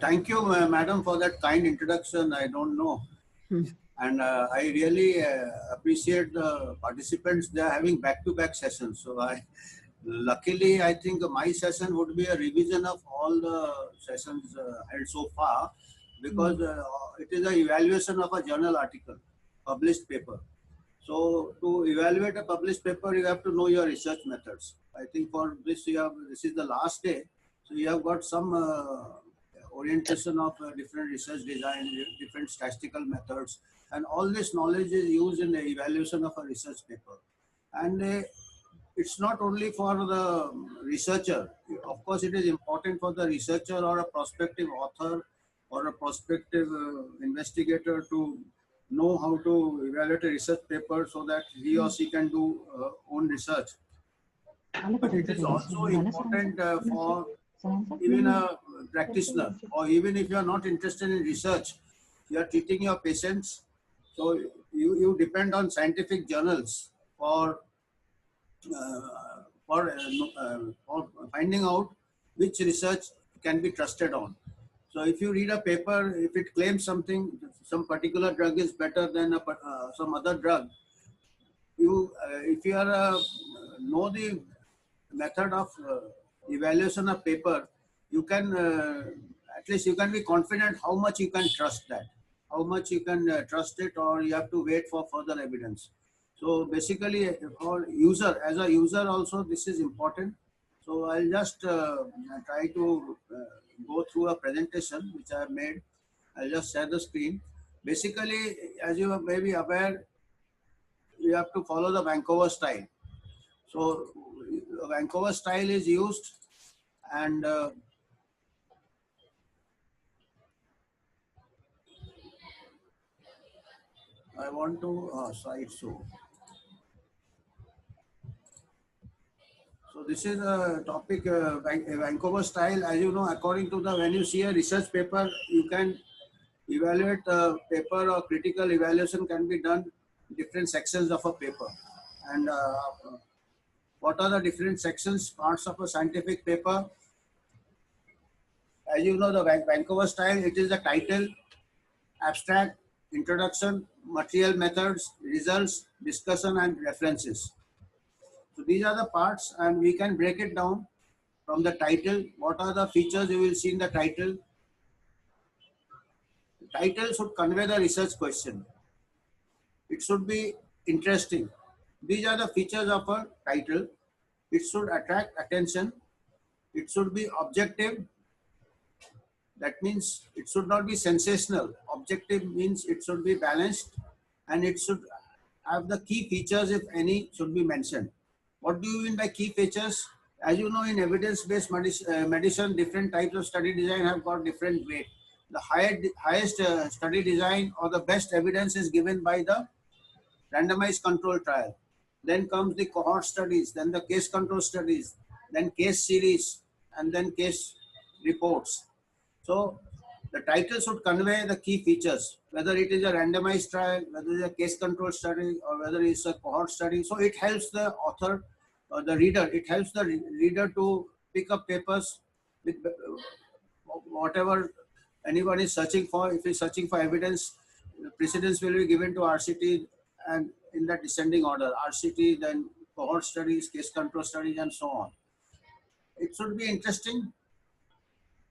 Thank you, madam, for that kind introduction. I don't know. And I really appreciate the participants. They are having back-to-back sessions. So luckily, I think my session would be a revision of all the sessions held so far, because it is an evaluation of a journal article, published paper. So to evaluate a published paper, you have to know your research methods. I think for this, this is the last day. So you have got some orientation of different research design, different statistical methods, and all this knowledge is used in the evaluation of a research paper. And it's not only for the researcher. Of course, it is important for the researcher or a prospective author or a prospective investigator to know how to evaluate a research paper so that he or she can do own research. But it is also important for even a practitioner, or even if you are not interested in research, you are treating your patients, so you depend on scientific journals for finding out which research can be trusted on. So if you read a paper, if it claims something, some particular drug is better than some other drug, if you are know the method of evaluation of paper, you can at least you can be confident how much you can trust that, how much you can trust it, or you have to wait for further evidence. So basically, for user, as a user also, this is important. So I'll just try to go through a presentation which I have made. I'll just share the screen. Basically, as you may be aware, you have to follow the Vancouver style. So Vancouver style is used, and I want to slide show. So this is a topic, Vancouver style. As you know, according to the, when you see a research paper, you can evaluate a paper, or critical evaluation can be done in different sections of a paper. And what are the different sections, parts of a scientific paper? As you know, the Vancouver style, it is the title, abstract, introduction, material methods, results, discussion, and references. So these are the parts, and we can break it down from the title. What are the features you will see in the title? The title should convey the research question. It should be interesting. These are the features of a title. It should attract attention. It should be objective. That means it should not be sensational. Objective means it should be balanced, and it should have the key features, if any, should be mentioned. What do you mean by key features? As you know, in evidence-based medicine, different types of study design have got different weight. The highest study design or the best evidence is given by the randomized control trial. Then comes the cohort studies, then the case control studies, then case series, and then case reports. So the title should convey the key features, whether it is a randomized trial, whether it is a case control study, or whether it is a cohort study. So it helps the author or the reader, it helps the reader to pick up papers with whatever anyone is searching for. If he's searching for evidence, precedence will be given to RCT, and in that descending order, RCT, then cohort studies, case control studies, and so on. It should be interesting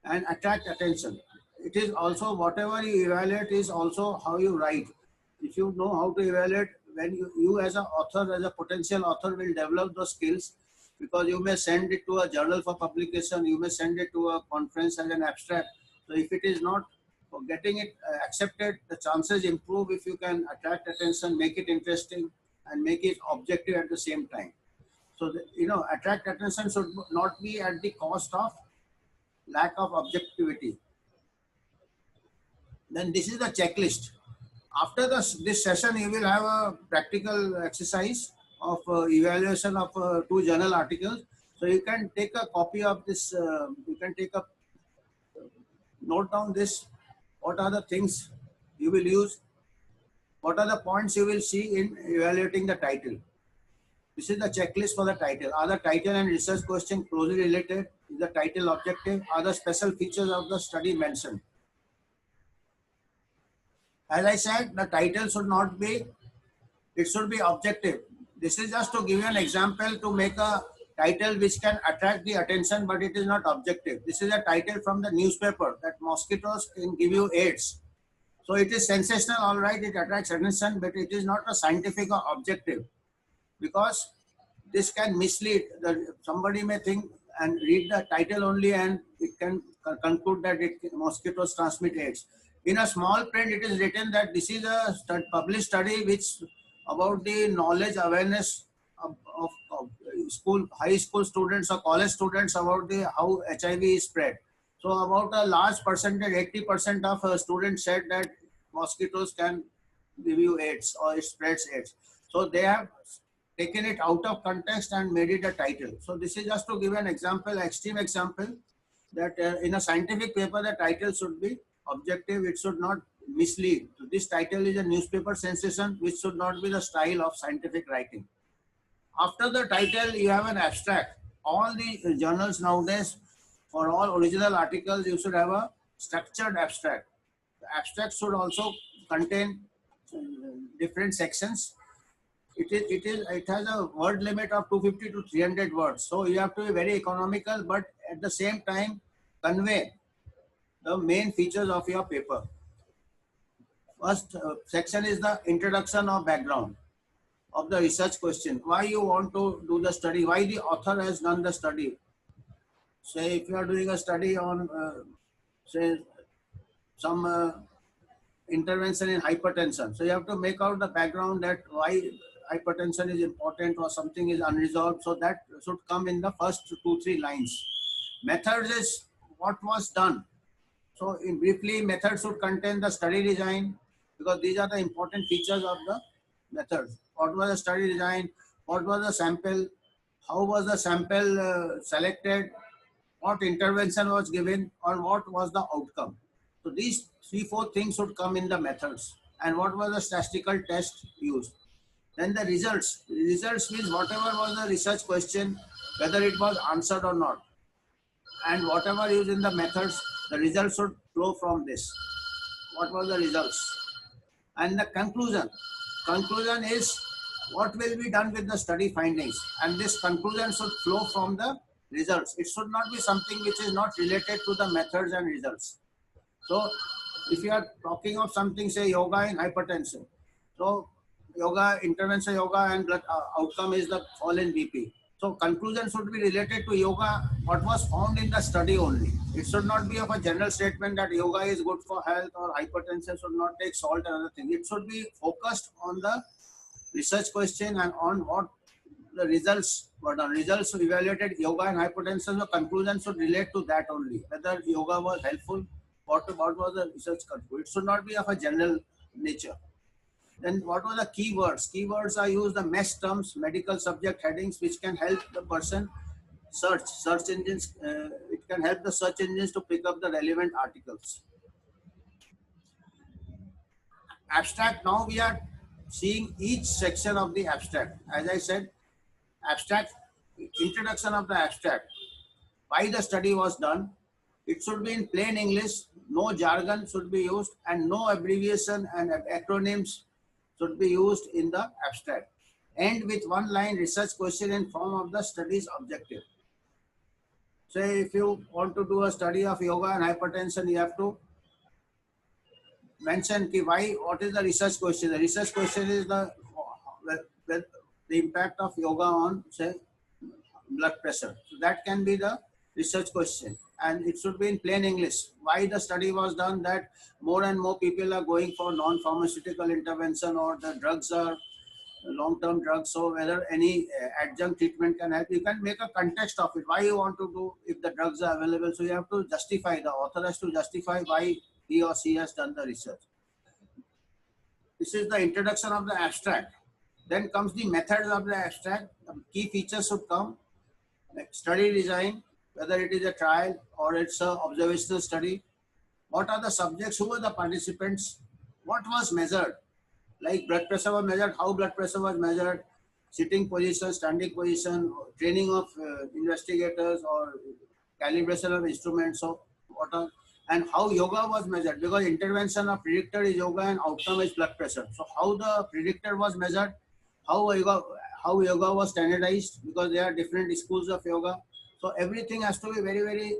and attract attention. It is also, whatever you evaluate is also how you write. If you know how to evaluate, when you as an author, as a potential author, will develop those skills, because you may send it to a journal for publication, you may send it to a conference as an abstract. So if it is not getting it accepted, the chances improve if you can attract attention, make it interesting, and make it objective at the same time. So, attract attention should not be at the cost of lack of objectivity. Then this is the checklist. After this session, you will have a practical exercise of evaluation of 2 journal articles. So you can take a copy of this, you can take a note down this, what are the things you will use, what are the points you will see in evaluating the title. This is the checklist for the title. Are the title and research question closely related? Is the title objective? Are the special features of the study mentioned? As I said, the title should not be, it should be objective. This is just to give you an example to make a title which can attract the attention, but it is not objective. This is a title from the newspaper that mosquitoes can give you AIDS. So it is sensational, all right, it attracts attention, but it is not a scientific or objective, because this can mislead. Somebody may think and read the title only and it can conclude that mosquitoes transmit AIDS. In a small print, it is written that this is a published study which about the knowledge awareness of school, high school students or college students about the how HIV is spread. So about a large percentage, 80% of students said that mosquitoes can give you AIDS or it spreads AIDS. So they have taken it out of context and made it a title. So this is just to give an example, extreme example, that in a scientific paper, the title should be objective. It should not mislead. So this title is a newspaper sensation, which should not be the style of scientific writing. After the title, you have an abstract. All the journals nowadays, for all original articles, you should have a structured abstract. The abstract should also contain different sections. It has a word limit of 250 to 300 words. So you have to be very economical, but at the same time convey the main features of your paper. First section is the introduction or background of the research question. Why you want to do the study? Why the author has done the study? Say if you are doing a study on say some intervention in hypertension. So you have to make out the background that why hypertension is important or something is unresolved. So that should come in the first 2-3 lines. Methods is what was done. So in briefly, methods should contain the study design, because these are the important features of the methods. What was the study design? What was the sample? How was the sample selected? What intervention was given, or what was the outcome? So these 3-4 things should come in the methods. And what was the statistical test used? Then the results. Results means whatever was the research question, whether it was answered or not. And whatever used in the methods, the results should flow from this. What was the results? And the conclusion. Conclusion is what will be done with the study findings. And this conclusion should flow from the results. It should not be something which is not related to the methods and results. So if you are talking of something, say yoga in hypertension. So yoga, intervention yoga and blood outcome is the fall in BP. So conclusion should be related to yoga, what was found in the study only. It should not be of a general statement that yoga is good for health or hypertension should not take salt and other thing. It should be focused on the research question and on what the results were done. Results evaluated yoga and hypertension, so conclusion should relate to that only. Whether yoga was helpful, what was the research conclusion. It should not be of a general nature. Then what were the keywords? Keywords are used the mesh terms, medical subject headings, which can help the person search engines. It can help the search engines to pick up the relevant articles. Abstract. Now we are seeing each section of the abstract. As I said, abstract, introduction of the abstract. Why the study was done. It should be in plain English. No jargon should be used, and no abbreviation and acronyms should be used in the abstract. End with one line research question in form of the study's objective. Say if you want to do a study of yoga and hypertension, you have to mention why, what is the research question. The research question is the impact of yoga on, say, blood pressure. So that can be the research question. And it should be in plain English. Why the study was done, that more and more people are going for non-pharmaceutical intervention, or the drugs are long-term drugs. So whether any adjunct treatment can help, you can make a context of it. Why you want to do if the drugs are available. So you have to justify, the author has to justify why he or she has done the research. This is the introduction of the abstract. Then comes the methods of the abstract. The key features should come. Like study design, whether it is a trial or it's an observational study. What are the subjects? Who were the participants? What was measured? Like blood pressure was measured, how blood pressure was measured, sitting position, standing position, training of investigators, or calibration of instruments. So what are, and how yoga was measured, because intervention of predictor is yoga and outcome is blood pressure. So how the predictor was measured, how yoga was standardized, because there are different schools of yoga. So everything has to be very, very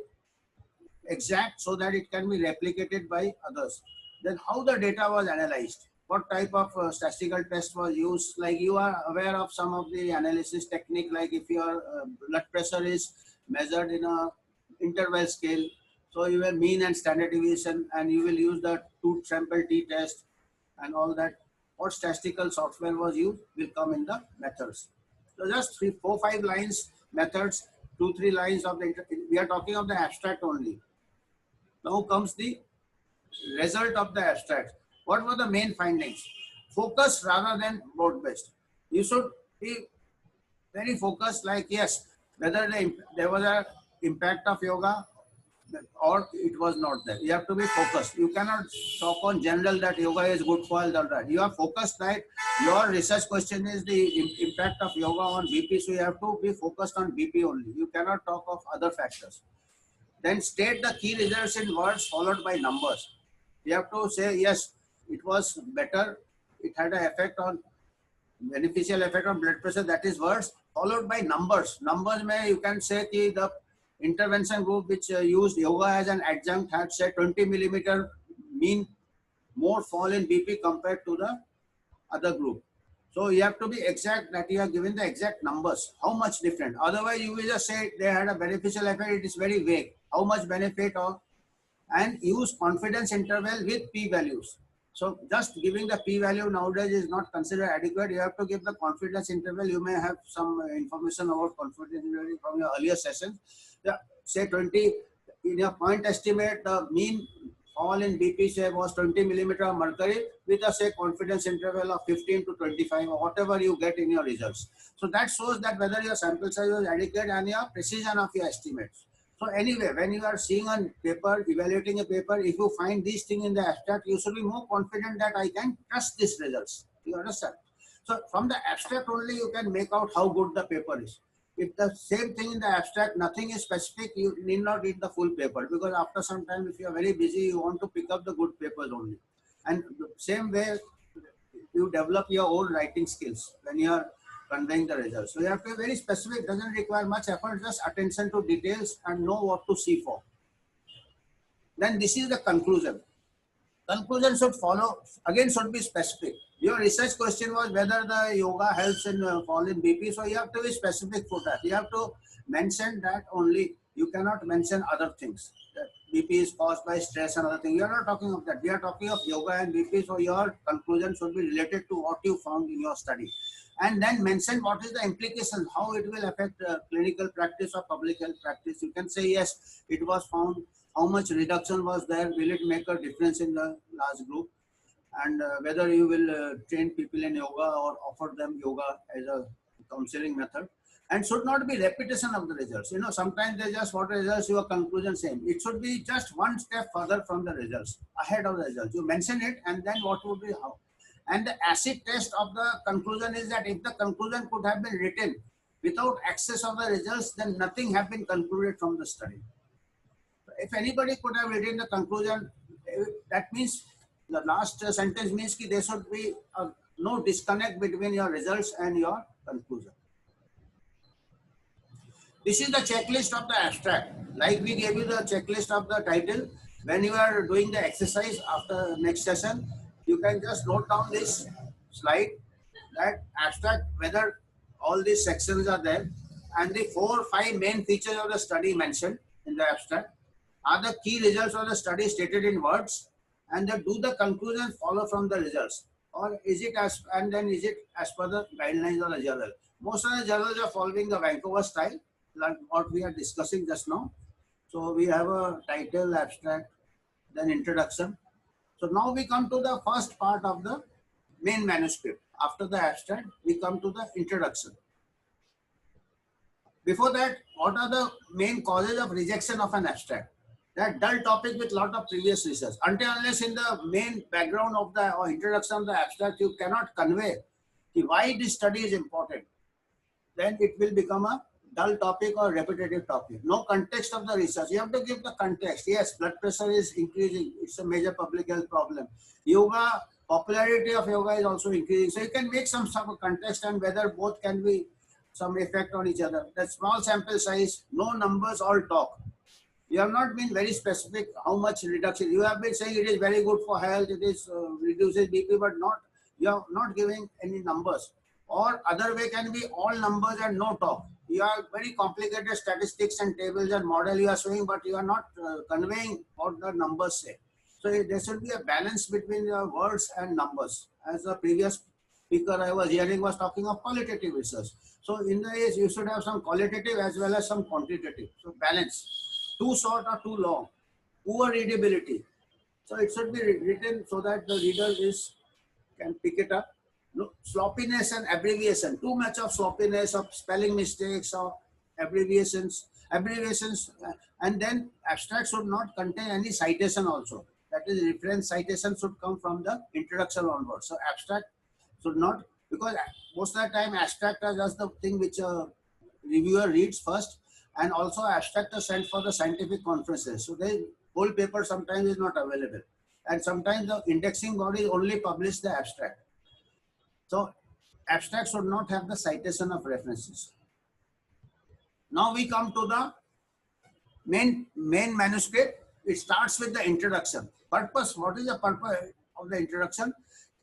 exact so that it can be replicated by others. Then how the data was analyzed, what type of statistical test was used. Like you are aware of some of the analysis technique, like if your blood pressure is measured in a interval scale, so you have mean and standard deviation, and you will use the two sample t test and all that. What statistical software was used will come in the methods. So just 3, 4, 5 lines methods, 2, 3 lines of the. We are talking of the abstract only. Now comes the result of the abstract. What were the main findings? Focus rather than broad-based. You should be very focused, like yes, whether there was a impact of yoga or it was not there. You have to be focused. You cannot talk on general that yoga is good for health or that. You are focused, right? Your research question is the impact of yoga on BP, so you have to be focused on BP only. You cannot talk of other factors. Then state the key results in words followed by numbers. You have to say, yes, it was better, it had an effect on, beneficial effect on blood pressure, that is words, followed by numbers. Numbers may, you can say the intervention group which used yoga as an adjunct had said 20 millimeter mean more fall in BP compared to the other group. So you have to be exact, that you are given the exact numbers, how much different. Otherwise you will just say they had a beneficial effect, it is very vague. How much benefit, or and use confidence interval with p-values. So just giving the p-value nowadays is not considered adequate. You have to give the confidence interval. You may have some information about confidence interval from your earlier sessions. Yeah, say 20, in your point estimate, the mean fall in BP say was 20 millimeter of mercury with a say confidence interval of 15 to 25 or whatever you get in your results. So that shows that whether your sample size was adequate and your precision of your estimates. So anyway, when you are seeing a paper, evaluating a paper, if you find these things in the abstract, you should be more confident that I can trust these results. You understand? So from the abstract only you can make out how good the paper is. If the same thing in the abstract, nothing is specific, you need not read the full paper, because after some time, if you are very busy, you want to pick up the good papers only. And the same way, you develop your own writing skills when you are conveying the results. So you have to be very specific, doesn't require much effort, just attention to details and know what to see for. Then this is the conclusion. Conclusion should follow, again should be specific. Your research question was whether the yoga helps in fall in BP, so you have to be specific for that. You have to mention that only, you cannot mention other things. That BP is caused by stress and other things. We are not talking of that. We are talking of yoga and BP, so your conclusion should be related to what you found in your study. And then mention what is the implication, how it will affect clinical practice or public health practice. You can say, yes, it was found, how much reduction was there, will it make a difference in the large group, and whether you will train people in yoga or offer them yoga as a counseling method. And should not be repetition of the results. You know, sometimes they just what results, your conclusion same. It should be just one step further from the results, ahead of the results. You mention it and then what would be how. And the acid test of the conclusion is that if the conclusion could have been written without access of the results, then nothing have been concluded from the study. If anybody could have written the conclusion, that means the last sentence means that there should be no disconnect between your results and your conclusion. This is the checklist of the abstract. Like we gave you the checklist of the title. When you are doing the exercise after next session, you can just note down this slide, that abstract, whether all these sections are there, and the 4 or 5 main features of the study mentioned in the abstract. Are the key results of the study stated in words, and then do the conclusion follow from the results, or is it as per the guidelines of the journal? Most of the journals are following the Vancouver style, like what we are discussing just now. So we have a title, abstract, then introduction. So now we come to the first part of the main manuscript. After the abstract, we come to the introduction. Before that, what are the main causes of rejection of an abstract? That dull topic with lot of previous research. Until unless in the main background of the or introduction of the abstract, you cannot convey why this study is important. then it will become a dull topic or repetitive topic. No context of the research. You have to give the context. Yes, blood pressure is increasing. It's a major public health problem. Yoga, popularity of yoga is also increasing. So you can make some sort of context and whether both can be some effect on each other. That small sample size, no numbers, all talk. You have not been very specific how much reduction. You have been saying it is very good for health, it is reduces BP, but not, you are not giving any numbers. Or other way can be all numbers and no talk. You are very complicated statistics and tables and model you are showing, but you are not conveying what the numbers say. So there should be a balance between your words and numbers. As the previous speaker I was hearing was talking of qualitative research. So in the case you should have some qualitative as well as some quantitative. So balance. Too short or too long. Poor readability. So it should be written so that the reader can pick it up. No, sloppiness and abbreviation. Too much of sloppiness, of spelling mistakes, or abbreviations. And then abstract should not contain any citation also. That is, reference citation should come from the introduction onwards. So abstract should not, because most of the time abstract is just the thing which a reviewer reads first, and also abstract are sent for the scientific conferences. So the whole paper sometimes is not available, and sometimes the indexing body only publish the abstract. So abstract should not have the citation of references. Now we come to the main manuscript. It starts with the introduction. Purpose. What is the purpose of the introduction?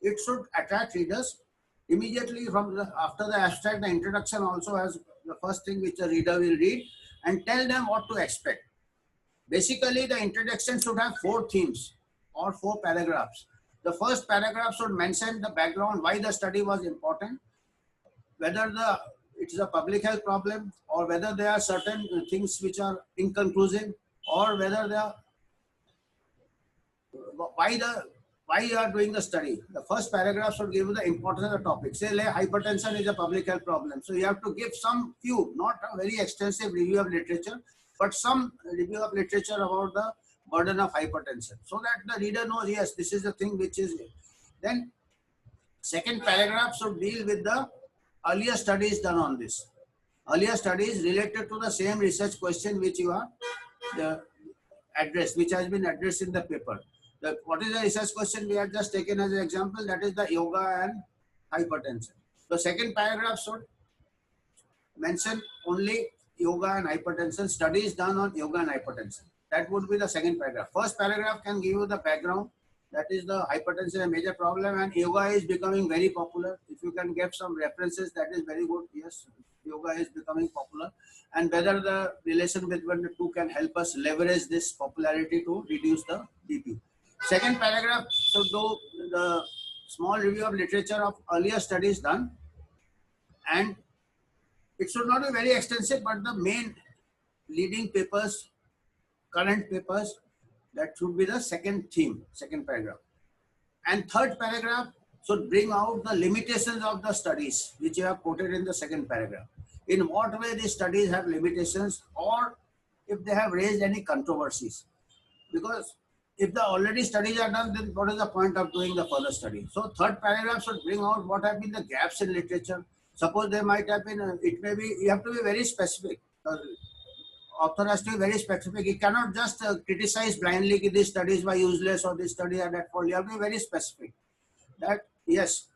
It should attract readers. Immediately after the abstract, the introduction also has the first thing which the reader will read and tell them what to expect. Basically, the introduction should have 4 themes or 4 paragraphs. The first paragraph should mention the background, why the study was important, whether it is a public health problem, or whether there are certain things which are inconclusive, or whether they are, why you are doing the study. The first paragraph should give you the importance of the topic. Say like hypertension is a public health problem. So you have to give some few, not a very extensive review of literature, but some review of literature about the burden of hypertension, so that the reader knows, yes, this is the thing which is it. Then second paragraph should deal with the earlier studies done on this. Earlier studies related to the same research question which you are addressed, which has been addressed in the paper. What is the research question we have just taken as an example? That is the yoga and hypertension. The second paragraph should mention only yoga and hypertension, studies done on yoga and hypertension. That would be the second paragraph. First paragraph can give you the background. That is the hypertension, a major problem, and yoga is becoming very popular. If you can get some references, that is very good. Yes, yoga is becoming popular, and whether the relation between the two can help us leverage this popularity to reduce the BP. Second paragraph should do the small review of literature of earlier studies done, and it should not be very extensive, but the main leading papers, current papers, that should be the second theme, second paragraph. And third paragraph should bring out the limitations of the studies which you have quoted in the second paragraph. In what way these studies have limitations, or if they have raised any controversies. Because if the already studies are done, then what is the point of doing the further study? So third paragraph should bring out what have been the gaps in literature. Suppose there might have been, it may be, you have to be very specific. Author has to be very specific. He cannot just criticize blindly that these studies were useless or this study are that fault. You have to be very specific. That yes,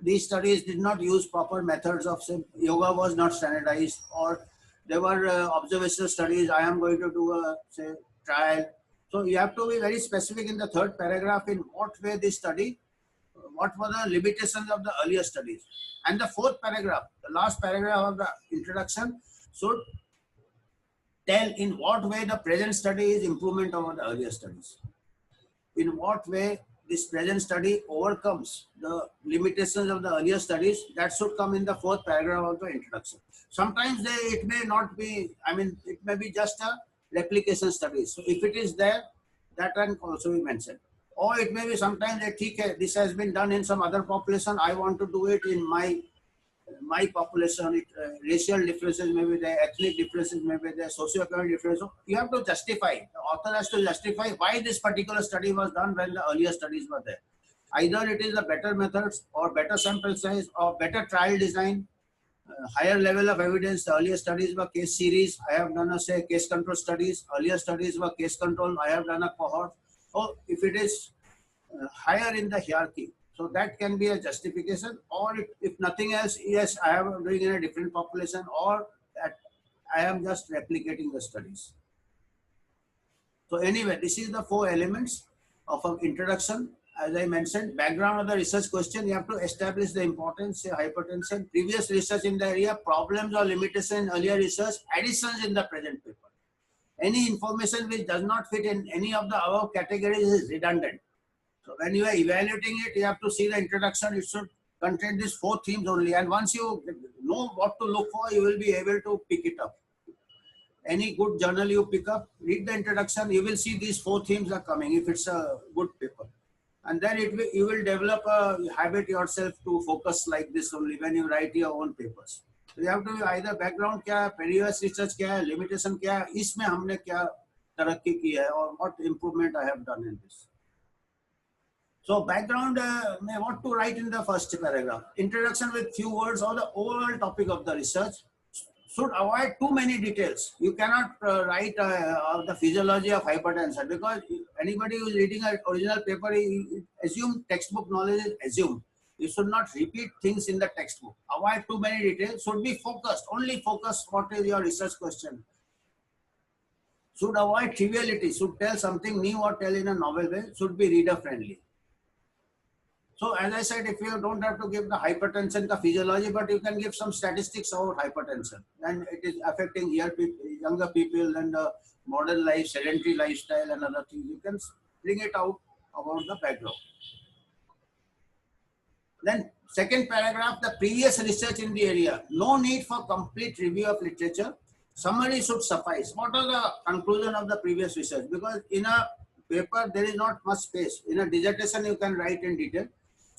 these studies did not use proper methods of, say, yoga was not standardized, or there were observational studies. I am going to do a, say, trial. So you have to be very specific in the third paragraph in what way this study, what were the limitations of the earlier studies. And the fourth paragraph, the last paragraph of the introduction, should tell in what way the present study is improvement over the earlier studies. In what way this present study overcomes the limitations of the earlier studies, that should come in the fourth paragraph of the introduction. Sometimes it may not be, I mean, it may be just a replication study. So if it is there, that can also be mentioned. Or it may be sometimes that this has been done in some other population, I want to do it in my population. Racial differences may be there, ethnic differences may be there, socioeconomic differences. So you have to justify, the author has to justify why this particular study was done when the earlier studies were there. Either it is the better methods or better sample size or better trial design, higher level of evidence. The earlier studies were case series. I have done a say case control studies. Earlier studies were case control. I have done a cohort. So if it is higher in the hierarchy, so that can be a justification. Or if nothing else, yes, I am doing in a different population, or that I am just replicating the studies. So anyway, this is the 4 elements of an introduction. As I mentioned, background of the research question, you have to establish the importance, say hypertension, previous research in the area, problems or limitations in earlier research, additions in the present paper. Any information which does not fit in any of the above categories is redundant. So when you are evaluating it, you have to see the introduction. It should contain these 4 themes only. And once you know what to look for, you will be able to pick it up. Any good journal you pick up, read the introduction, you will see these 4 themes are coming if it's a good paper. And then you will develop a habit yourself to focus like this only when you write your own papers. So you have to be either background क्या है, previous research क्या है, limitation क्या है, इसमें हमने क्या तरक्की की है, or what improvement I have done in this. So background, what to write in the first paragraph. Introduction with few words or the overall topic of the research. Should avoid too many details. You cannot write the physiology of hypertension, because anybody who is reading an original paper, assume textbook knowledge is assumed. You should not repeat things in the textbook. Avoid too many details. Should be focused. Only focus what is your research question. Should avoid triviality. Should tell something new or tell in a novel way. Should be reader friendly. So as I said, if you don't have to give the hypertension ka physiology, but you can give some statistics about hypertension, and it is affecting younger people and modern life, sedentary lifestyle and other things. You can bring it out about the background. Then second paragraph, the previous research in the area. No need for complete review of literature. Summary should suffice. What are the conclusion of the previous research? Because in a paper, there is not much space. In a dissertation, you can write in detail.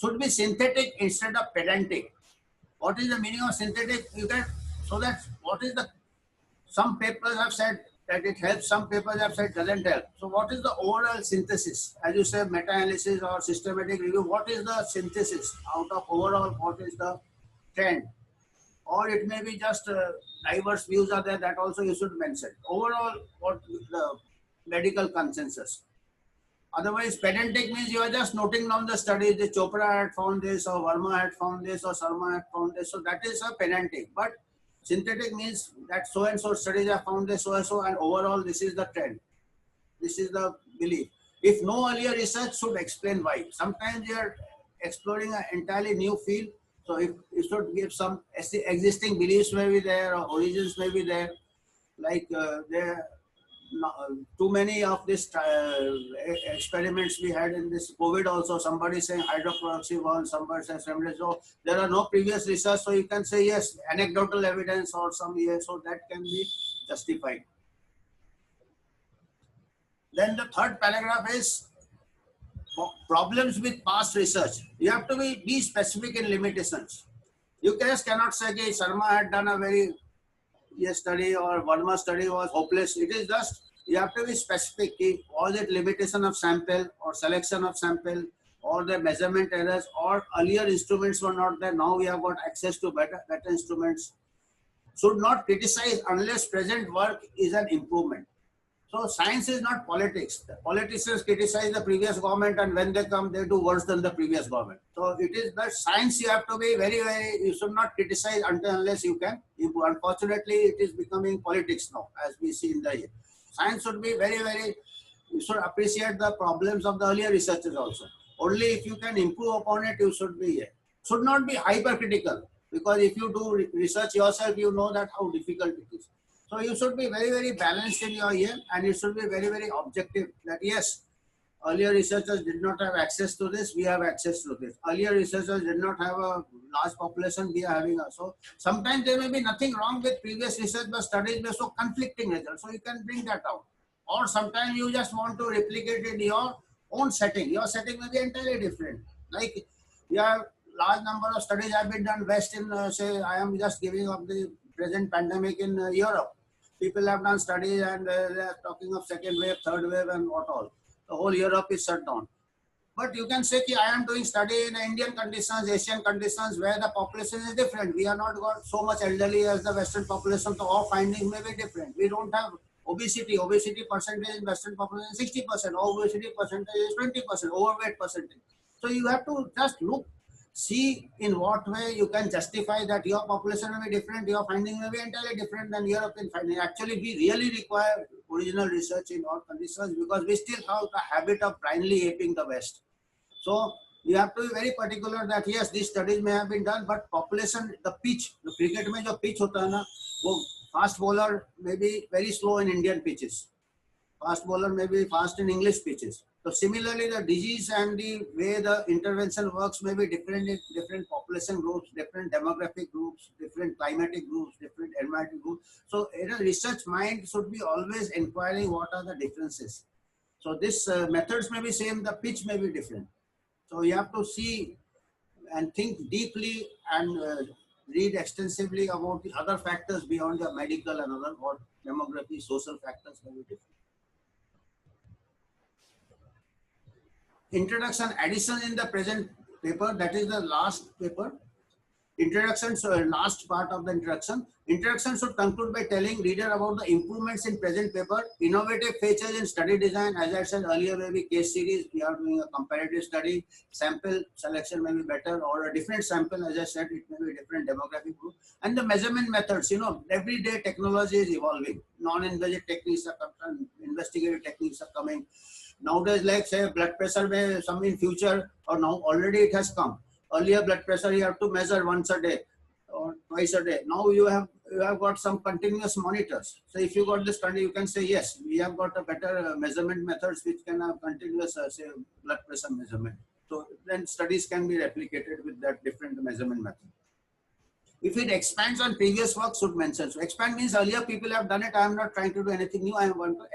Should be synthetic instead of pedantic. What is the meaning of synthetic? You can, so that what is the, some papers have said that it helps, some papers have said doesn't help. So what is the overall synthesis? As you say, meta-analysis or systematic review, what is the synthesis out of overall, what is the trend? Or it may be just diverse views are there, that also you should mention. Overall, what is the medical consensus? Otherwise, pedantic means you are just noting down the studies. The Chopra had found this, or Verma had found this, or Sharma had found this. So that is a pedantic. But synthetic means that so and so studies have found this, so and so, and overall this is the trend. This is the belief. If no earlier research, should explain why. Sometimes you are exploring an entirely new field. So if you should give some existing beliefs may be there, or origins may be there. Like there. Too many of these experiments we had in this COVID also. Somebody saying hydroxychloroquine, somebody says remdesivir. So there are no previous research, so you can say yes, anecdotal evidence or some yes, so that can be justified. Then the third paragraph is problems with past research. You have to be specific in limitations. You just cannot say that Sharma had done a very study or Verma study was hopeless. It is just, you have to be specific. Was it limitation of sample or selection of sample or the measurement errors, or earlier instruments were not there. Now we have got access to better instruments. Should not criticize unless present work is an improvement. So science is not politics. The politicians criticize the previous government, and when they come, they do worse than the previous government. So it is the science you have to be very, you should not criticize unless you can improve. Unfortunately, it is becoming politics now, as we see in the year. Science should be very, you should appreciate the problems of the earlier researchers also. Only if you can improve upon it, you should be here. Should not be hypercritical, because if you do research yourself, you know that how difficult it is. So you should be very, balanced in your year, and you should be very, objective that yes, earlier researchers did not have access to this, we have access to this. Earlier researchers did not have a large population, we are having a. So sometimes there may be nothing wrong with previous research, but studies may show conflicting results. So you can bring that out. Or sometimes you just want to replicate in your own setting. Your setting may be entirely different. Like you have large number of studies have been done west in, say, I am just giving up the present pandemic in Europe. People have done studies and they are talking of second wave, third wave and what all. The whole Europe is shut down. But you can say that I am doing study in Indian conditions, Asian conditions, where the population is different. We are not got so much elderly as the Western population, so our findings may be different. We don't have obesity. Obesity percentage in Western population is 60%. Obesity percentage is 20%. Overweight percentage. So you have to just look, see in what way you can justify that your population may be different, your finding may be entirely different than European finding. Actually, we really require original research in all conditions because we still have the habit of blindly aping the West. So you have to be very particular that yes, these studies may have been done, but population, the pitch, the cricket में जो pitch होता है ना, वो fast bowler may be very slow in Indian pitches. Fast bowler may be fast in English pitches. So similarly, the disease and the way the intervention works may be different in different population groups, different demographic groups, different climatic groups, different environmental groups. So in a research mind should be always inquiring what are the differences. So this methods may be same, the pitch may be different. So you have to see and think deeply and read extensively about the other factors beyond the medical and other or demography, social factors may be different. Introduction, addition in the present paper, that is the last paper. Introduction, so last part of the introduction. Introduction should conclude by telling reader about the improvements in present paper, innovative features in study design. As I said earlier, maybe case series, we are doing a comparative study, sample selection may be better or a different sample. As I said, it may be a different demographic group. And the measurement methods, every day technology is evolving. Non-invasive techniques are coming, investigative techniques are coming. Nowadays, like say blood pressure may some in future or now already it has come. Earlier blood pressure you have to measure once a day or twice a day. Now you have got some continuous monitors. So if you got this study, you can say yes, we have got a better measurement methods which can have continuous say blood pressure measurement. So then studies can be replicated with that different measurement method. If it expands on previous work, should mention. So expand means earlier people have done it. I am not trying to do anything new. I want to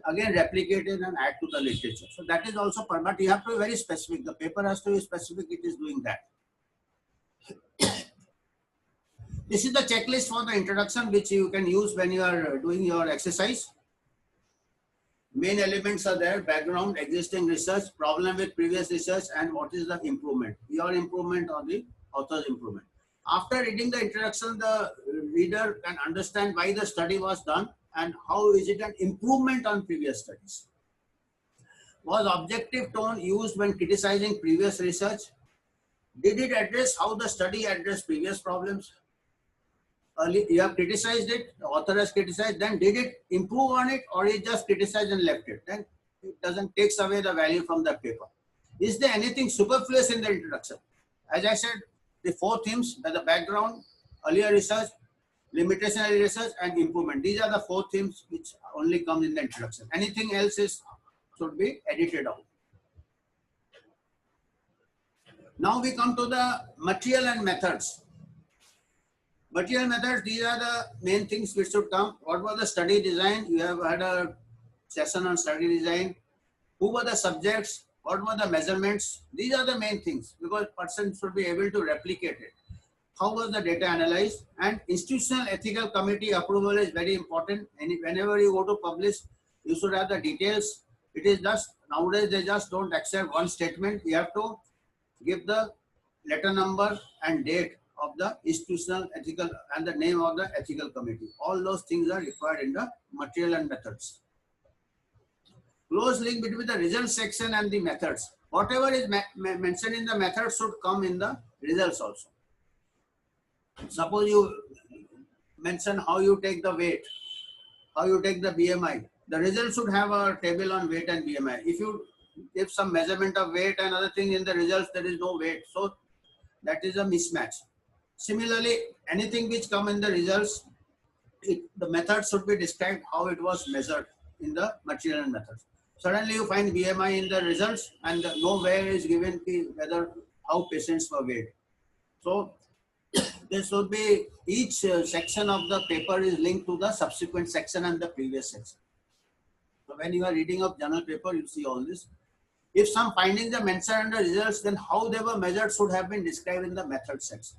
again replicate it and add to the literature. So that is also, but you have to be very specific. The paper has to be specific. It is doing that. This is the checklist for the introduction, which you can use when you are doing your exercise. Main elements are there: background, existing research, problem with previous research, and what is the improvement, your improvement or the author's improvement. After reading the introduction, the reader can understand why the study was done and how is it an improvement on previous studies. Was objective tone used when criticizing previous research? Did it address how the study addressed previous problems? Early, you have criticized it, the author has criticized, then did it improve on it or it just criticized and left it? Then it doesn't takes away the value from the paper. Is there anything superfluous in the introduction? As I said, the four themes, the background, earlier research, limitation of research and improvement. These are the four themes which only come in the introduction. Anything else should be edited out. Now we come to the material and methods. Material methods, these are the main things which should come. What was the study design? You have had a session on study design. Who were the subjects? What were the measurements? These are the main things because person should be able to replicate it. How was the data analyzed? And institutional ethical committee approval is very important. And whenever you go to publish, you should have the details. It is just, nowadays they just don't accept one statement. You have to give the letter number and date of the institutional ethical and the name of the ethical committee. All those things are required in the material and methods. Close link between the results section and the methods. Whatever is mentioned in the methods should come in the results also. Suppose you mention how you take the weight, how you take the BMI. The result should have a table on weight and BMI. If you give some measurement of weight and other thing in the results, there is no weight. So that is a mismatch. Similarly, anything which come in the results, the method should be described how it was measured in the material and methods. Suddenly you find BMI in the results and nowhere is given whether how patients were weighed. So there should be each section of the paper is linked to the subsequent section and the previous section. So when you are reading of journal paper, you see all this. If some findings are mentioned under results, then how they were measured should have been described in the method section.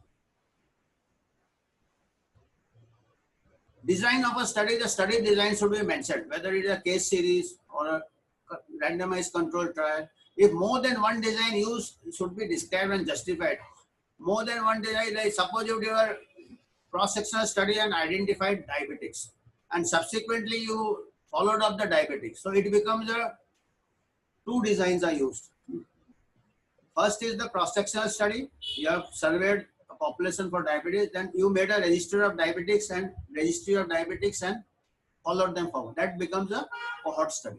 Design of a study, the study design should be mentioned, whether it is a case series or a randomized control trial. If more than one design used should be described and justified. More than one design, like suppose you did a cross-sectional study and identified diabetics, and subsequently you followed up the diabetics. So it becomes a two designs are used. First is the cross-sectional study. You have surveyed a population for diabetes, then you made a register of diabetics and followed them forward. That becomes a cohort study.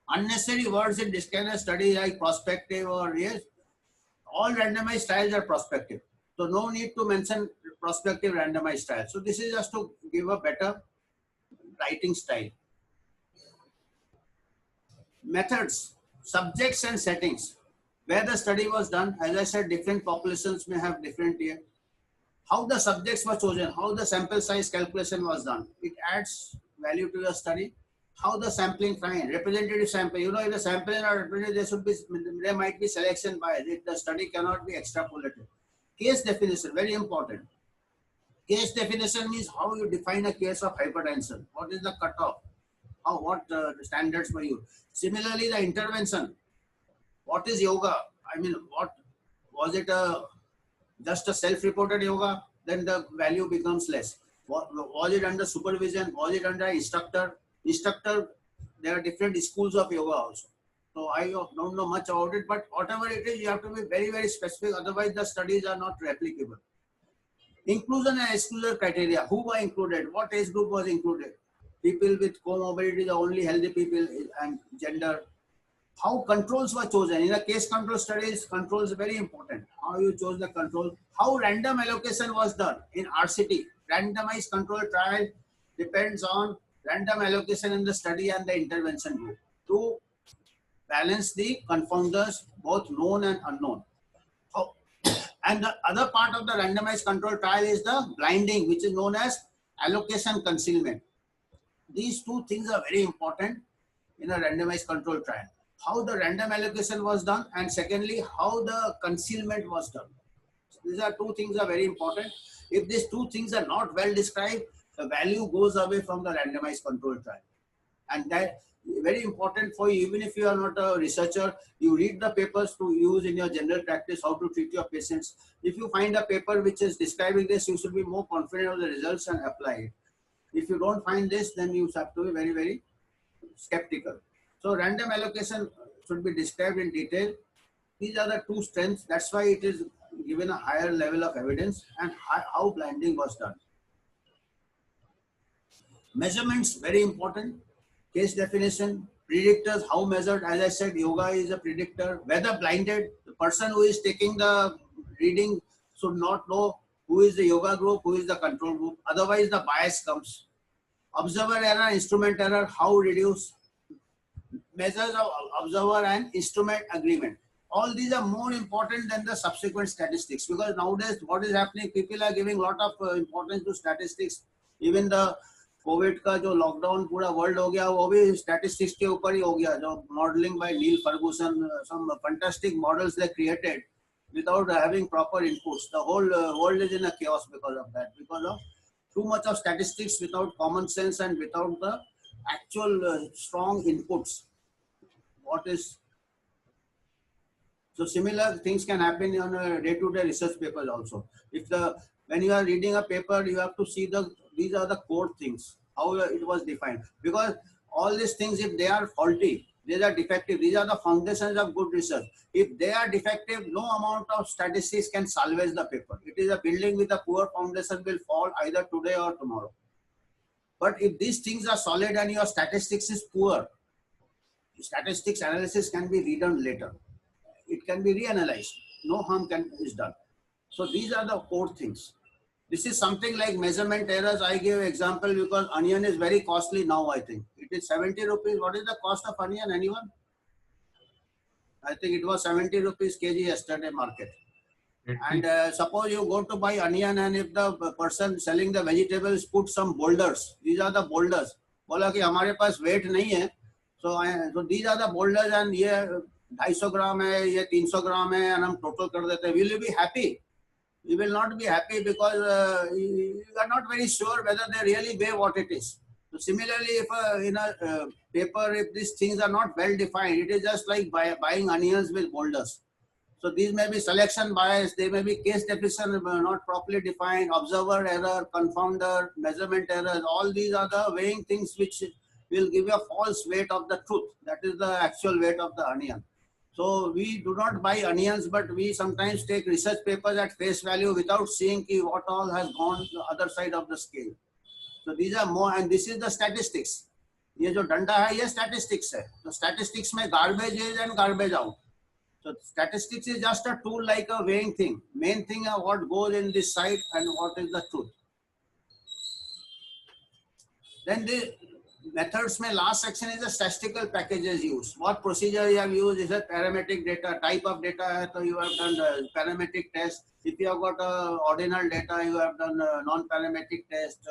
Unnecessary words in this kind of study like prospective or yes, all randomized trials are prospective. So no need to mention prospective randomized trials. So this is just to give a better writing style. Methods, subjects and settings. Where the study was done, as I said, different populations may have different year. How the subjects were chosen, how the sample size calculation was done. It adds value to your study. How the sampling fine, representative sample. You know, if the sampling are representative, there might be selection bias. If the study cannot be extrapolated. Case definition, very important. Case definition means how you define a case of hypertension. What is the cutoff? What standards were used? Similarly, the intervention. What is yoga? I mean, what was it? Just a self-reported yoga? Then the value becomes less. Was it under supervision? Was it under instructor? There are different schools of yoga also. So I don't know much about it, but whatever it is, you have to be very, very specific. Otherwise, the studies are not replicable. Inclusion and exclusion criteria. Who were included? What age group was included? People with comorbidity, the only healthy people, and gender. How controls were chosen. In a case control studies, controls are very important. How you chose the control. How random allocation was done in RCT. Randomized control trial depends on random allocation in the study and the intervention group to balance the confounders, both known and unknown. And the other part of the randomized control trial is the blinding, which is known as allocation concealment. These two things are very important in a randomized control trial. How the random allocation was done, and secondly, how the concealment was done. These are two things are very important. If these two things are not well described, the value goes away from the randomized control trial. And that very important for you, even if you are not a researcher, you read the papers to use in your general practice, how to treat your patients. If you find a paper which is describing this, you should be more confident of the results and apply it. If you don't find this, then you have to be very, very skeptical. So random allocation should be described in detail. These are the two strengths. That's why it is given a higher level of evidence, and how blinding was done. Measurements, very important. Case definition, predictors, how measured. As I said, yoga is a predictor. Whether blinded, the person who is taking the reading should not know who is the yoga group, who is the control group. Otherwise, the bias comes. Observer error, instrument error, how reduce. Measures of observer and instrument agreement. All these are more important than the subsequent statistics, because nowadays what is happening, people are giving a lot of importance to statistics. Even the Covid का जो lockdown पूरा world हो गया, वो भी statistics के ऊपर ही हो गया. जो modelling bye nil Ferguson, some fantastic models they created without having proper inputs. The whole world is in a chaos because of that, because of too much of statistics without common sense and without the actual strong inputs. What is so similar things can happen on a day-to-day research papers also. If when you are reading a paper, you have to see these are the core things, how it was defined, because all these things, if they are faulty, these are defective, these are the foundations of good research. If they are defective, no amount of statistics can salvage the paper. It is a building with a poor foundation will fall either today or tomorrow. But if these things are solid and your statistics is poor, statistics analysis can be redone later. It can be reanalyzed. No harm is done. So these are the core things. This is something like measurement errors. I give example because onion is very costly now, I think. It is 70 rupees. What is the cost of onion, anyone? I think it was 70 rupees kg yesterday market. And suppose you go to buy onion, and if the person selling the vegetables put some boulders, these are the boulders. बोला कि हमारे पास weight नहीं है. So these are the boulders, and ये 250 ग्राम है, ये 300 ग्राम है, and हम total कर देते हैं. Will you be happy? You will not be happy, because you are not very sure whether they really weigh what it is. So similarly, if in a paper, if these things are not well defined, it is just like buying onions with boulders. So these may be selection bias, they may be case definition not properly defined, observer error, confounder, measurement errors. All these are the weighing things which will give you a false weight of the truth. That is the actual weight of the onion. So we do not buy onions, but we sometimes take research papers at face value without seeing what all has gone the other side of the scale. So these are more, and this is the statistics. ये जो डंडा है ये statistics है. तो statistics में garbage in and garbage out. So statistics is just a tool like a weighing thing. Main thing is what goes in this side and what is the truth. Then the methods mein last section is the statistical packages used. What procedure you have used is a parametric data, type of data hai, so you have done parametric test. If you have got ordinal data, you have done non-parametric test,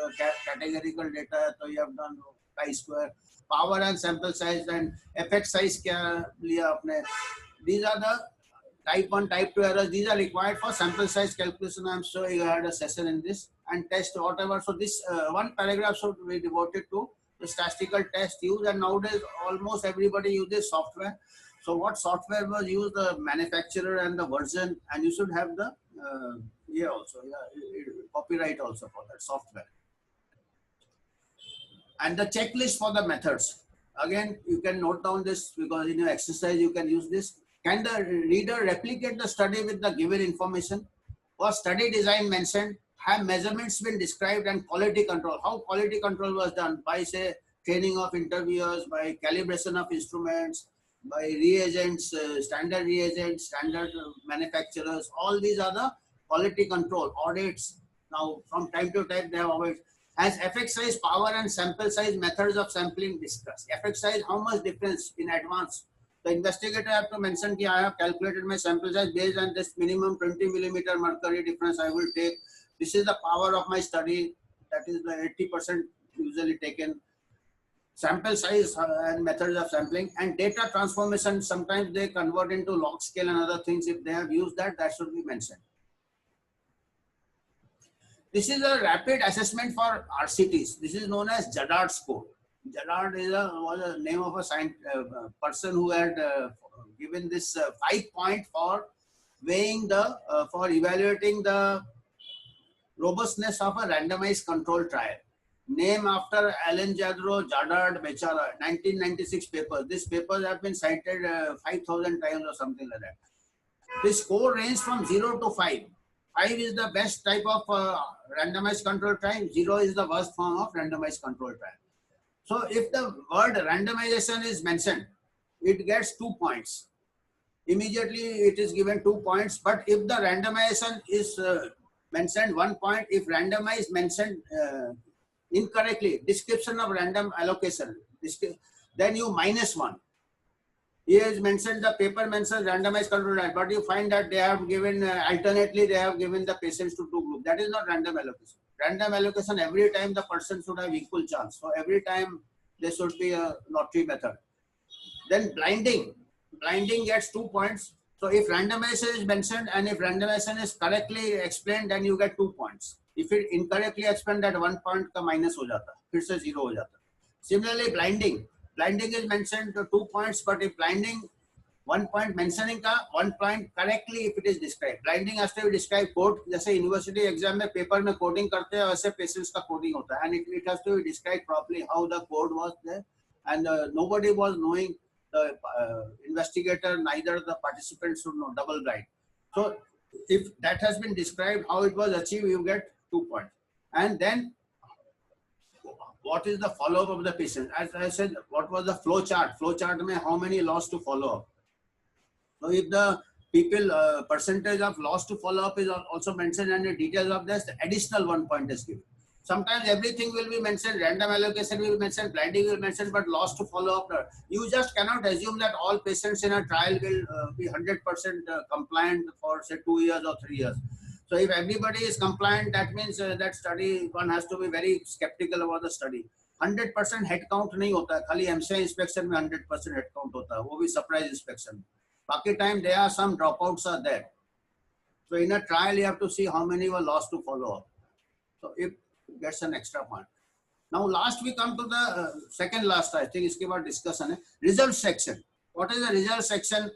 categorical data, so you have done chi-square. Power and sample size and effect size kya liya apne. These are the type 1, type 2 errors. These are required for sample size calculation. I'm sure you had a session in this and test whatever. So this one paragraph should be devoted to the statistical test used, and nowadays almost everybody uses software. So what software was used, the manufacturer and the version, and you should have the copyright also for that software. And the checklist for the methods. Again, you can note down this because in your exercise you can use this. Can the reader replicate the study with the given information? Was study design mentioned? Have measurements been described and quality control? How quality control was done? By say training of interviewers, by calibration of instruments, by reagents, standard reagents, standard manufacturers. All these are the quality control audits. Now from time to time they have always. Has effect size, power and sample size methods of sampling discussed? Effect size, how much difference in advance? The investigator have to mention that I have calculated my sample size based on this minimum 20 millimeter mercury difference I will take. This is the power of my study. That is the 80% usually taken. Sample size and methods of sampling and data transformation. Sometimes they convert into log scale and other things. If they have used that, that should be mentioned. This is a rapid assessment for RCTs. This is known as Jadard score. Jadard was a name of a person who had given this 5-point for weighing for evaluating the robustness of a randomized control trial. Name after Alejandro Jadard Bechara, 1996 paper. These papers have been cited 5,000 times or something like that. This score ranges from 0 to 5. 5 is the best type of randomized control trial. 0 is the worst form of randomized control trial. So if the word randomization is mentioned, it gets 2 points. Immediately it is given 2 points. But if the randomization is mentioned 1 point, if randomized mentioned incorrectly, description of random allocation, then you -1. Here is mentioned, the paper mentions randomized control trial, but you find that they have given alternately they have given the patients to 2 groups. That is not random allocation. Random allocation, every time the person should have equal chance. So every time there should be a lottery method. Then blinding. Blinding gets 2 points. So if randomization is mentioned and if randomization is correctly explained, then you get 2 points. If it incorrectly explained, that 1 point ka minus ho jata, फिर से 0 हो जाता. Similarly, blinding. Blinding is mentioned to 2 points, but if blinding 1 point mentioning का 1 point correctly if it is described. Blinding has to be described code. जैसे university exam में paper में coding करते हैं वैसे पेशेंट्स का कोडिंग होता है, and it has to be described properly how the code was there, and nobody was knowing, the investigator, neither the participants should know, double blind. So if that has been described how it was achieved, you get 2 points. And then what is the follow-up of the patient? As I said, what was the flow chart? Flow chart mein how many loss to follow up? So if the people percentage of loss to follow up is also mentioned and the details of this, the additional 1 point is given. Sometimes everything will be mentioned, random allocation will be mentioned, blinding will be mentioned, but loss to follow up. You just cannot assume that all patients in a trial will be 100% compliant for say 2 years or 3 years. So if everybody is compliant, that means that study, one has to be very skeptical about the study. 100% head count नहीं होता है, खाली MCI inspection में 100% head count होता है, वो भी surprise inspection. बाकी time there are some dropouts are there. So in a trial you have to see how many were lost to follow up. So if gets an extra point. Now last we come to the second last, I think iske baad discussion hai result section. What is the result section?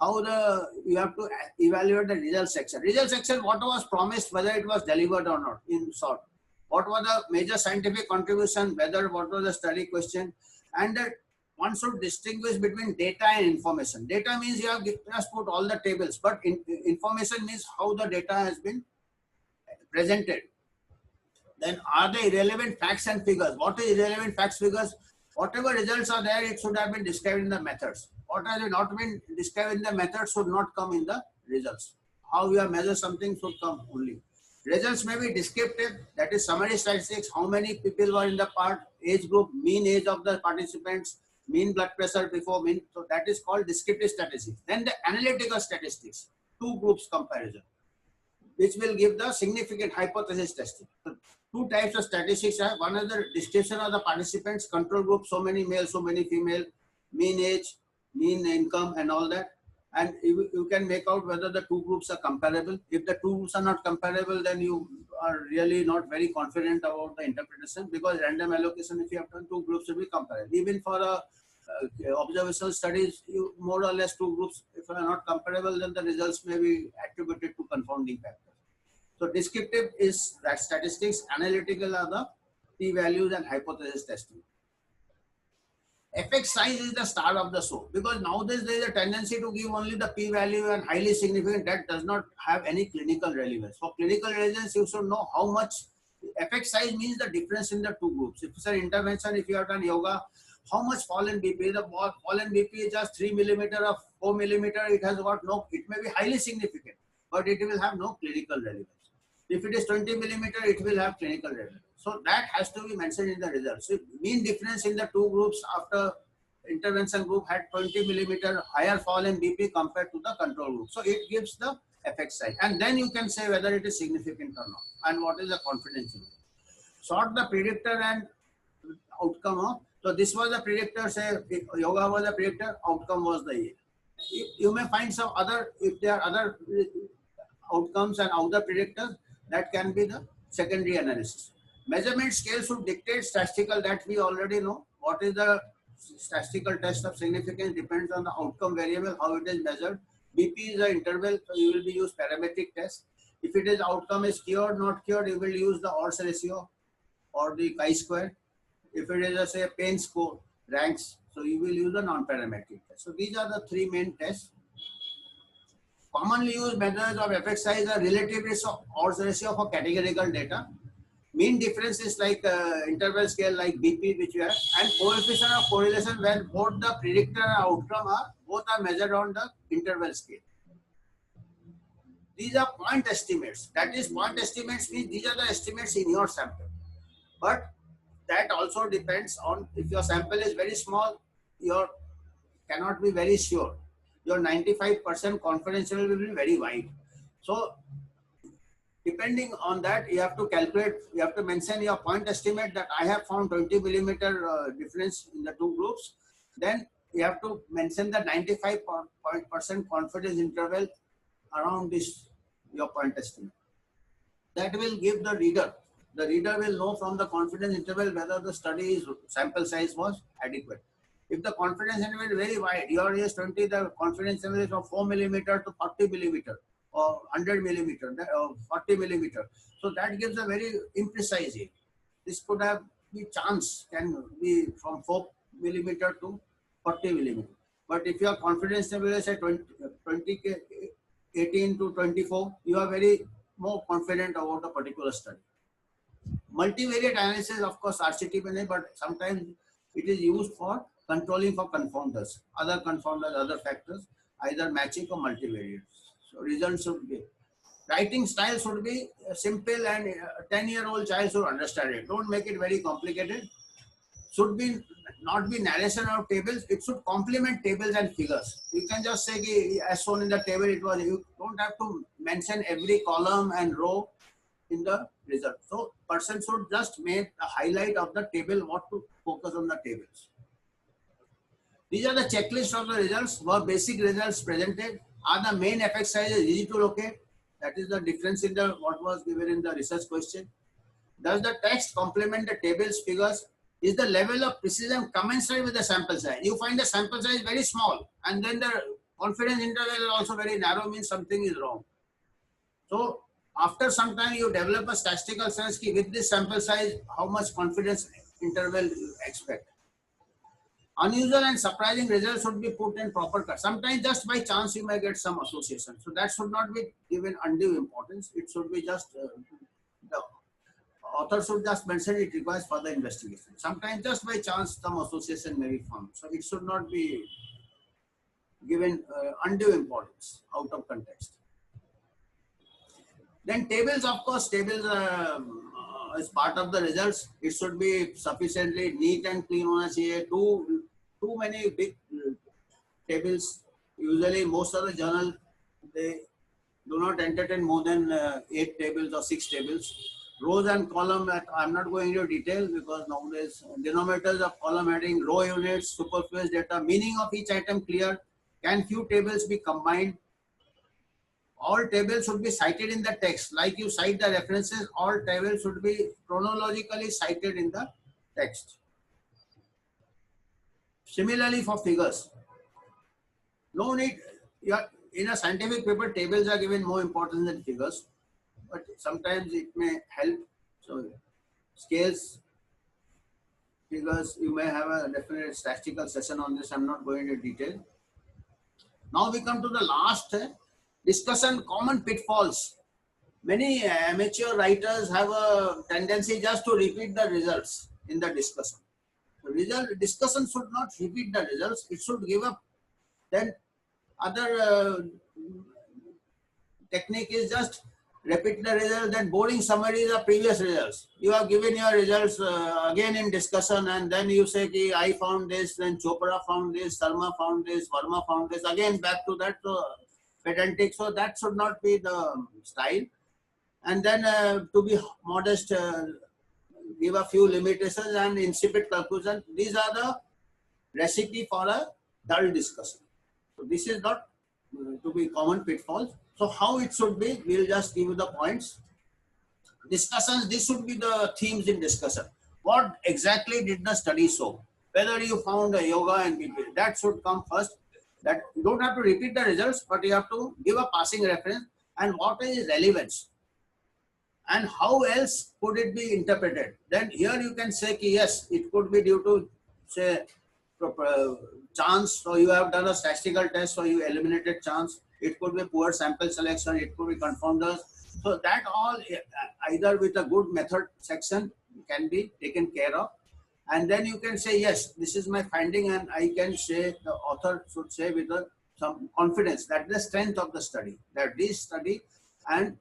How the you have to evaluate the result section. Result section, what was promised, whether it was delivered or not. In short, what was the major scientific contribution, whether what was the study question, and that one should distinguish between data and information. Data means you have just put all the tables, but information means how the data has been presented. Then are they irrelevant facts and figures? What is irrelevant facts, figures? Whatever results are there, it should have been described in the methods. What has not been described in the methods should not come in the results. How we have measured something should come only. Results may be descriptive, that is summary statistics, how many people were in the part, age group, mean age of the participants, mean blood pressure before mean. So that is called descriptive statistics. Then the analytical statistics, two groups comparison, which will give the significant hypothesis testing. So two types of statistics are, one is the description of the participants, control group, so many male, so many female, mean age, mean income and all that. And you can make out whether the two groups are comparable. If the two groups are not comparable, then you are really not very confident about the interpretation, because random allocation, if you have done, two groups will be comparable. Even for observational studies, you more or less two groups, if are not comparable, then the results may be attributed to confounding factors. So descriptive is that statistics, analytical are the p-values and hypothesis testing. Effect size is the star of the show, because nowadays there is a tendency to give only the p-value and highly significant. That does not have any clinical relevance. For clinical relevance, you should know how much. Effect size means the difference in the two groups. If it's an intervention, if you have done yoga, how much fall in BP? The fall in BP is just 3 millimeter or 4 millimeter. It has got no, it may be highly significant, but it will have no clinical relevance. If it is 20 millimeter, it will have clinical relevance. So that has to be mentioned in the results. So mean difference in the two groups after intervention group had 20 millimeter higher fall in BP compared to the control group. So it gives the effect size. And then you can say whether it is significant or not and what is the confidence in it. Sort the predictor and outcome of. So this was the predictor, say yoga was the predictor, outcome was the year. You may find some other, if there are other outcomes and other predictors, that can be the secondary analysis. Measurement scale should dictate statistical, that we already know. What is the statistical test of significance depends on the outcome variable, how it is measured. BP is the interval, so you will be use parametric test. If it is outcome is cured, not cured, you will use the odds ratio or the chi-square. If it is a say pain score, ranks, so you will use the non-parametric test. So these are the three main tests. Commonly used methods of effect size are relative risk of odds ratio for categorical data. Mean difference is like interval scale like BP which you have, and coefficient of correlation when both the predictor and outcome are both are measured on the interval scale. These are point estimates. That is, point estimates means these are the estimates in your sample. But that also depends on, if your sample is very small, your cannot be very sure. Your 95% confidence level will be very wide. So depending on that, you have to calculate, you have to mention your point estimate that I have found 20 millimeter difference in the two groups. Then you have to mention the 95% confidence interval around this, your point estimate. That will give the reader will know from the confidence interval whether the study's sample size was adequate. If the confidence interval is very wide, your is 20, the confidence interval is from 4 millimeter to 40 millimeter or 100 millimeter or 40 millimeter. So that gives a very imprecise yield. This could have the chance can be from 4 millimeter to 40 millimeter. But if your confidence interval is at 18 to 24, you are very more confident about a particular study. Multivariate analysis, of course, RCT may, but sometimes it is used for controlling for confounders, other factors, either matching or multivariate. So results should be, writing style should be simple and a 10-year-old child should understand it. Don't make it very complicated. Should be not be narration of tables. It should complement tables and figures. You can just say as shown in the table it was. You don't have to mention every column and row in the result. So person should just make a highlight of the table, what to focus on the tables. These are the checklist of the results. Were basic results presented? Are the main effect sizes easy to locate? That is the difference in the what was given in the research question. Does the text complement the table's figures? Is the level of precision commensurate with the sample size? You find the sample size very small and then the confidence interval is also very narrow, means something is wrong. So after some time you develop a statistical sense ki with this sample size, how much confidence interval you expect. Unusual and surprising results should be put in proper cut. Sometimes just by chance you may get some association. So that should not be given undue importance. It should be just the author should just mention it requires further investigation. Sometimes just by chance some association may be found. So it should not be given undue importance out of context. Then tables, of course, tables is part of the results. It should be sufficiently neat and clean. Too many big tables. Usually, most of the journal they do not entertain more than 8 tables or 6 tables. Rows and column, I'm not going into detail because nowadays denominators of column heading, row units, superfluous data, meaning of each item clear. Can few tables be combined? All tables should be cited in the text. Like you cite the references, all tables should be chronologically cited in the text. Similarly for figures. No need, in a scientific paper, tables are given more importance than figures, but sometimes it may help. So scales, figures, you may have a definite statistical session on this. I'm not going into detail. Now we come to the last discussion, common pitfalls. Many amateur writers have a tendency just to repeat the results in the discussion. The discussion should not repeat the results. It should give up. Then other technique is just repeat the results, then boring summaries of previous results. You have given your results again in discussion and then you say, ki, I found this, then Chopra found this, Sharma found this, Verma found this, again back to that pedantic. So that should not be the style. And then to be modest, give a few limitations and insipid conclusion. These are the recipe for a dull discussion. So this is not to be common pitfalls. So how it should be, we'll just give you the points. Discussions, this should be the themes in discussion. What exactly did the study show? Whether you found a yoga and BP, that should come first. That you don't have to repeat the results, but you have to give a passing reference and what is relevance. And how else could it be interpreted? Then here you can say, yes, it could be due to, say, chance. So you have done a statistical test, so you eliminated chance. It could be poor sample selection. It could be confounders. So that all either with a good method section can be taken care of. And then you can say, yes, this is my finding, and I can say, the author should say with some confidence that the strength of the study, that this study and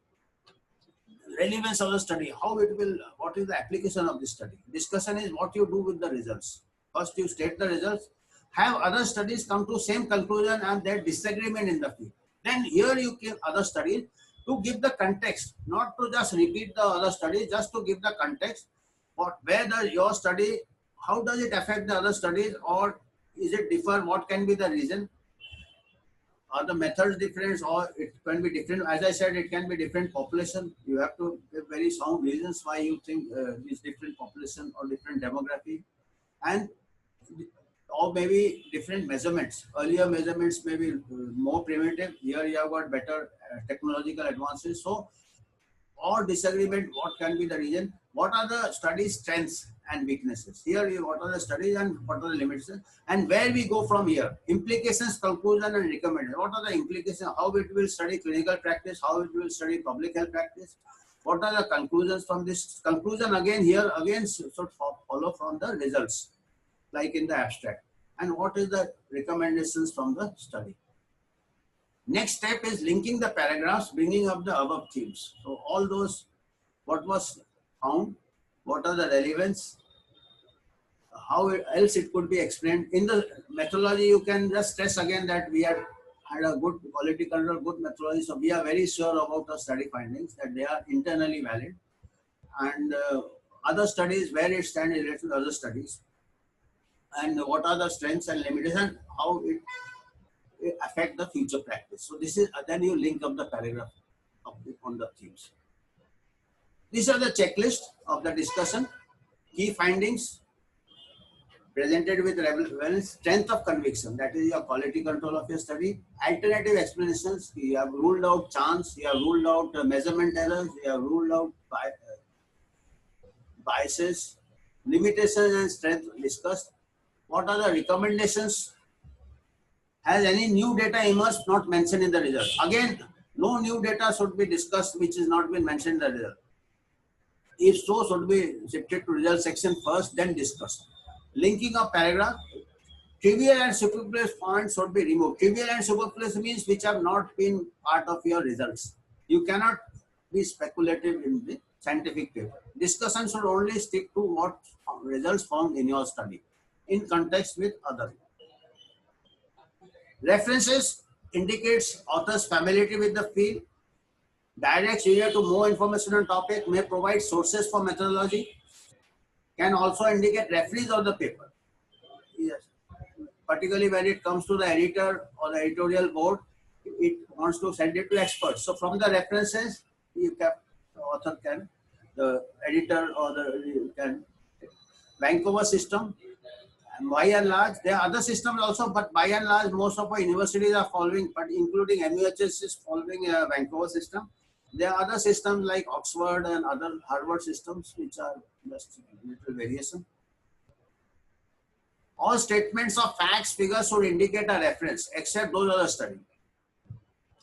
relevance of the study, how it will, what is the application of this study. Discussion is what you do with the results. First you state the results, have other studies come to same conclusion and their disagreement in the field. Then here you give other studies to give the context, not to just repeat the other studies, just to give the context. Where does your study, how does it affect the other studies, or is it differ? What can be the reason? Are the methods different, or it can be different? As I said, it can be different population. You have to give very sound reasons why you think is different population or different demography, and or maybe different measurements. Earlier measurements may be more primitive. Here you have got better technological advances. So, or disagreement, what can be the reason? What are the studies' strengths and weaknesses? Here, what are the studies and what are the limitations? And where we go from here? Implications, conclusion, and recommendation. What are the implications? How it will study clinical practice? How it will study public health practice? What are the conclusions from this? Conclusion again here again should follow from the results, like in the abstract. And what is the recommendations from the study? Next step is linking the paragraphs, bringing up the above themes. So all those, what was found, what are the relevance, how else it could be explained. In the methodology, you can just stress again that we had a good quality control, good methodology. So we are very sure about the study findings, that they are internally valid. And other studies, where it stands related to other studies. And what are the strengths and limitations, how it affect the future practice. So this is, then you link up the paragraph on the themes. These are the checklist of the discussion. Key findings presented with strength of conviction. That is your quality control of your study. Alternative explanations. You have ruled out chance. You have ruled out measurement errors. You have ruled out biases. Limitations and strength discussed. What are the recommendations? Has any new data emerged not mentioned in the result? Again, no new data should be discussed which is not been mentioned in the result. If so, should be shifted to result section first, then discussed. Linking of paragraph. Trivial and superfluous points should be removed. Trivial and superfluous means which have not been part of your results. You cannot be speculative in the scientific paper. Discussion should only stick to what results found in your study in context with others. References indicates author's familiarity with the field, directs reader to more information on topic, may provide sources for methodology, can also indicate referees of the paper. Yes. Particularly when it comes to the editor or the editorial board, it wants to send it to experts. So from the references, you can, the author can, the editor or the can, Vancouver system. And by and large, there are other systems also, but by and large, most of our universities are following, but including MUHS is following a Vancouver system. There are other systems like Oxford and other Harvard systems, which are just a little variation. All statements of facts, figures should indicate a reference, except those of the study.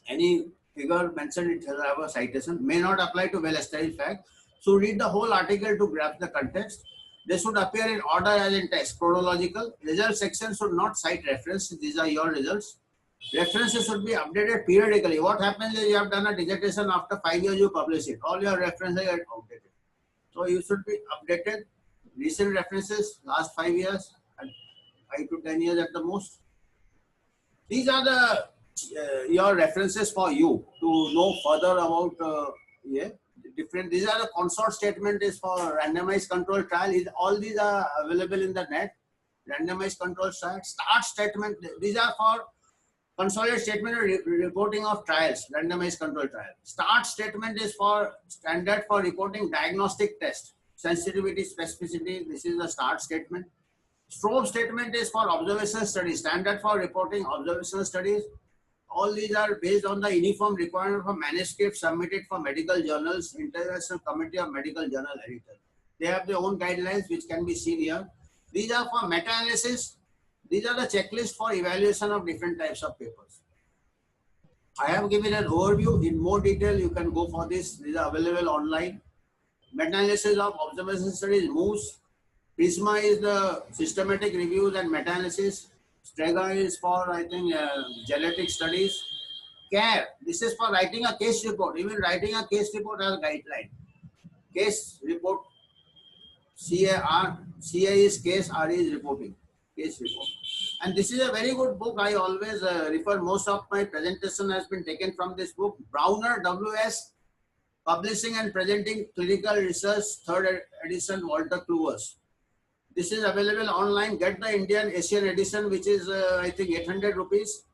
Any figure mentioned, it has a citation, may not apply to well-established fact. So read the whole article to grasp the context. They should appear in order as in text, chronological. Result section should not cite reference. These are your results. References should be updated periodically. What happens is you have done a dissertation, after 5 years you publish it. All your references are outdated. So you should be updated. Recent references, last 5 years, and 5 to 10 years at the most. These are the your references for you to know further about different. These are the consort statement is for randomized control trial. All these are available in the net. Randomized control trial. Start statement. These are for consolidated statement reporting of trials. Randomized control trial. Start statement is for standard for reporting diagnostic test. Sensitivity, specificity. This is the start statement. Strobe statement is for observational studies, standard for reporting observational studies. All these are based on the uniform requirement for manuscripts submitted for medical journals, International Committee of Medical Journal Editors. They have their own guidelines which can be seen here. These are for meta-analysis. These are the checklist for evaluation of different types of papers. I have given an overview. In more detail, you can go for this. These are available online. Meta-analysis of observational studies, MOOS. Prisma is the systematic reviews and meta-analysis. Strega is for, I think, genetic studies. CARE, this is for writing a case report. Even writing a case report has a guideline. Case report, CA is case, RE is reporting. Case report. And this is a very good book. I always refer, most of my presentation has been taken from this book. Browner, W.S., Publishing and Presenting Clinical Research, 3rd edition, Walter Kluivers. This is available online. Get the Indian Asian edition, which is I think 800 rupees.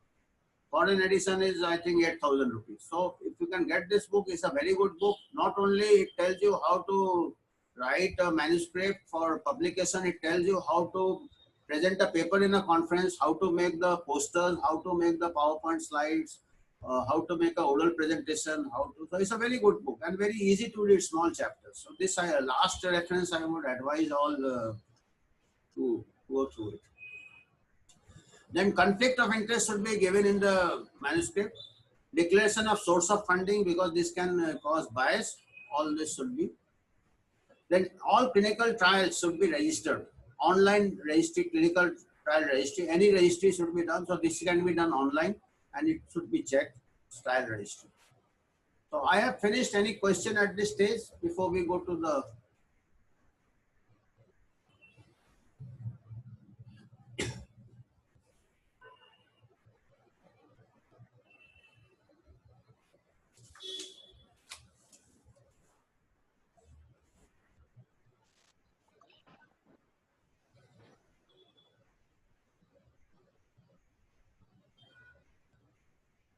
Foreign edition is I think 8,000 rupees. So if you can get this book, it's a very good book. Not only it tells you how to write a manuscript for publication, it tells you how to present a paper in a conference, how to make the posters, how to make the PowerPoint slides, how to make a oral presentation, so it's a very good book and very easy to read, small chapters. So this last reference I would advise all to go through it. Then conflict of interest should be given in the manuscript. Declaration of source of funding, because this can cause bias. All this should be. Then all clinical trials should be registered. Online registry, clinical trial registry, any registry should be done. So this can be done online and it should be checked, trial registry. So I have finished. Any question at this stage before we go to the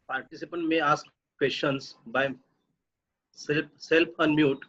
participant may ask questions by self unmute